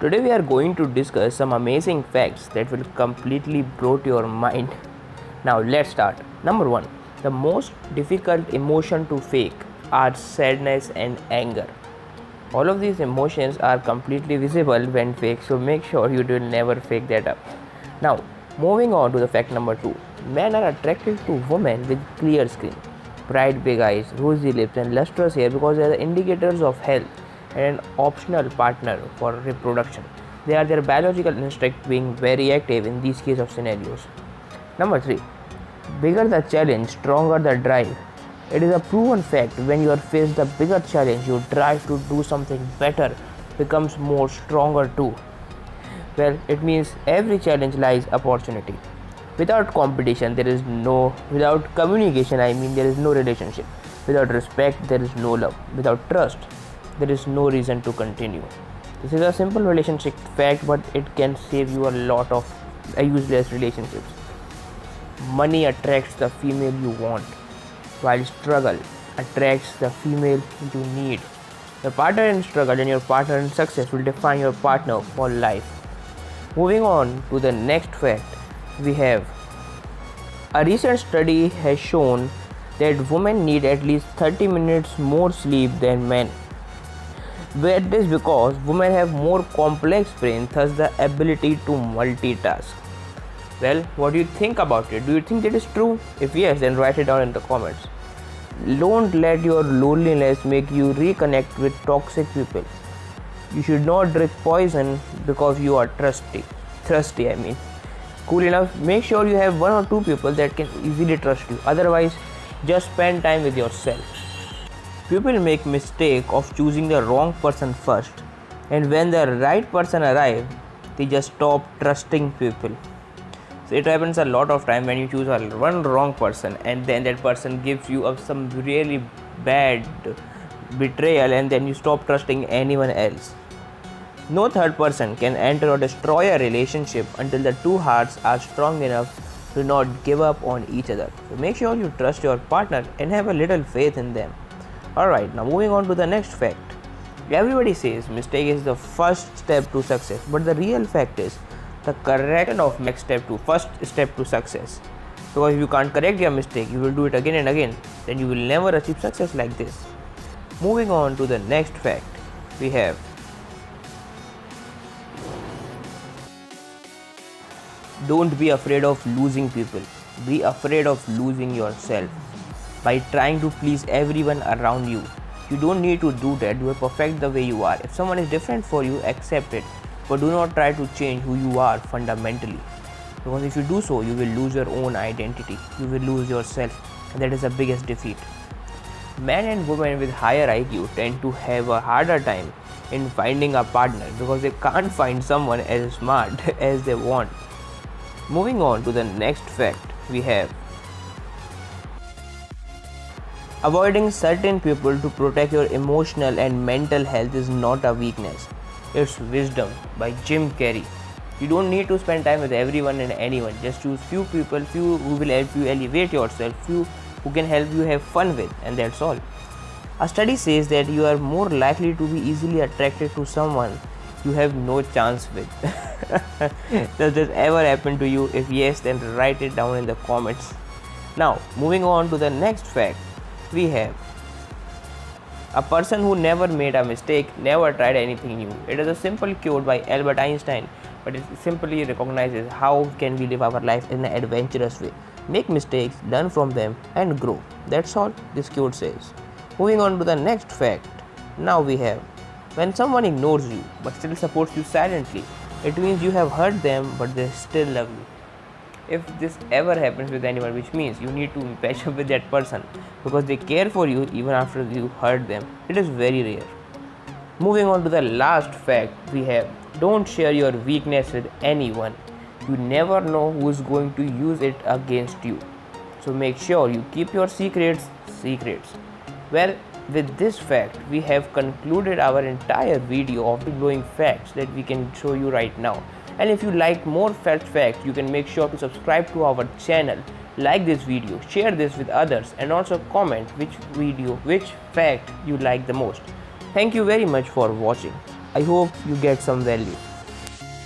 Today we are going to discuss some amazing facts that will completely blow your mind. Now let's start. Number 1. The most difficult emotion to fake are sadness and anger. All of these emotions are completely visible when fake, so make sure you do never fake that up. Now, moving on to the fact number 2. Men are attracted to women with clear skin, bright big eyes, rosy lips and lustrous hair because they are the indicators of health and an optional partner for reproduction. They are their biological instinct being very active in these case of scenarios. Number 3. Bigger the challenge, stronger the drive. It is a proven fact when you are faced the bigger challenge, your drive to do something better becomes more stronger too. Well, it means every challenge lies opportunity. Without competition, without communication, there is no relationship. Without respect, there is no love. Without trust, there is no reason to continue. This is a simple relationship fact, but it can save you a lot of useless relationships. Money attracts the female you want, while struggle attracts the female you need. Your partner in struggle and your partner in success will define your partner for life. Moving on to the next fact, we have a recent study has shown that women need at least 30 minutes more sleep than men. That is because women have more complex brain, thus the ability to multitask. Well, what do you think about it? Do you think it is true? If yes, then write it down in the comments. Don't let your loneliness make you reconnect with toxic people. You should not drink poison because you are thirsty. Cool enough. Make sure you have 1 or 2 people that can easily trust you. Otherwise, just spend time with yourself. People make mistake of choosing the wrong person first, and when the right person arrives, they just stop trusting people. So it happens a lot of time when you choose one wrong person, and then that person gives you some really bad betrayal, and then you stop trusting anyone else. No third person can enter or destroy a relationship until the two hearts are strong enough to not give up on each other. So make sure you trust your partner and have a little faith in them. Alright, now moving on to the next fact. Everybody says mistake is the first step to success, but the real fact is the correction of first step to success. Because if you can't correct your mistake, you will do it again and again, then you will never achieve success like this. Moving on to the next fact, we have don't be afraid of losing people. Be afraid of losing yourself. By trying to please everyone around you, you don't need to do that. You are perfect the way you are. If someone is different for you, accept it, but do not try to change who you are fundamentally, because if you do so, you will lose your own identity. You will lose yourself, and that is the biggest defeat. Men and women with higher IQ tend to have a harder time in finding a partner because they can't find someone as smart as they want. Moving on to the next fact, we have avoiding certain people to protect your emotional and mental health is not a weakness. It's wisdom by Jim Carrey. You don't need to spend time with everyone and anyone. Just choose few people, few who will help you elevate yourself, few who can help you have fun with, and that's all. A study says that you are more likely to be easily attracted to someone you have no chance with. Does this ever happen to you? If yes, then write it down in the comments. Now, moving on to the next fact, we have a person who never made a mistake, never tried anything new. It is a simple quote by Albert Einstein, but it simply recognizes how can we live our life in an adventurous way. Make mistakes, learn from them, and grow. That's all this quote says. Moving on to the next fact, now we have when someone ignores you but still supports you silently, it means you have hurt them but they still love you. If this ever happens with anyone, which means you need to patch up with that person because they care for you even after you hurt them. It is very rare. Moving on to the last fact, we have don't share your weakness with anyone. You never know who is going to use it against you. So make sure you keep your secrets secrets. Well, with this fact, we have concluded our entire video of the glowing facts that we can show you right now. And if you like more facts, you can make sure to subscribe to our channel, like this video, share this with others, and also comment which fact you like the most. Thank you very much for watching. I hope you get some value.